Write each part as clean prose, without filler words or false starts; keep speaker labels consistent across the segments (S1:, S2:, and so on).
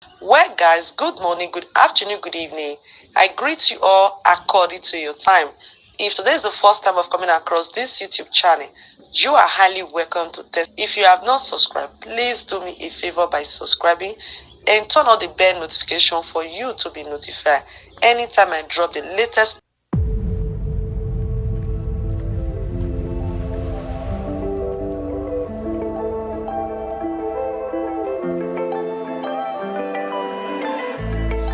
S1: Well, guys, good morning, good afternoon, good evening. I greet you all according to your time. If today is the first time of coming across this YouTube channel, you are highly welcome to test. If you have not subscribed, please do me a favor by subscribing and turn on the bell notification for you to be notified anytime I drop the latest.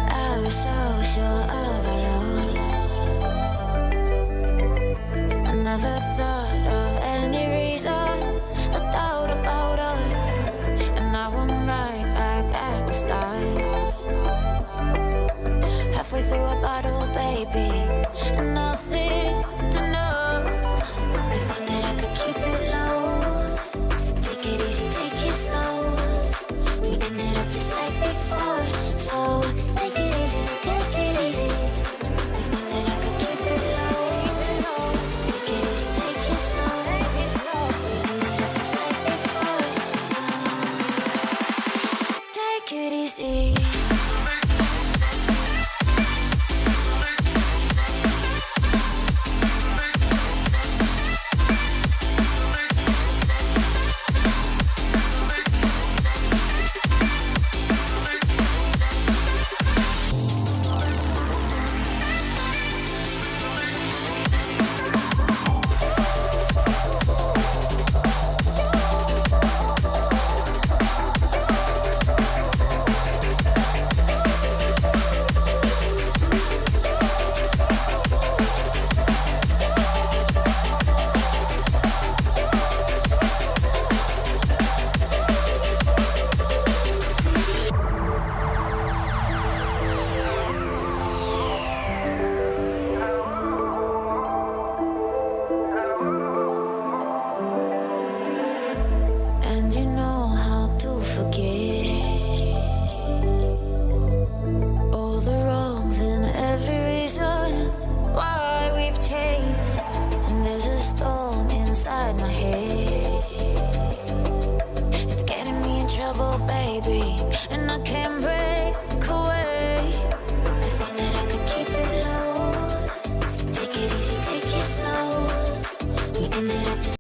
S2: I was so sure of our love. I never thought of any reason, a doubt about us, and now I'm right back at the start. Halfway through a bottle, baby, and nothing to know. I thought that I could keep it low, take it easy, take it slow. We ended up just like before, so take it easy, take it easy. I thought that I could keep it low, take it easy, take it slow. We ended up just like before, so take it easy. And you know how to forget all the wrongs and every reason why we've changed. And there's a storm inside my head, it's getting me in trouble, baby. And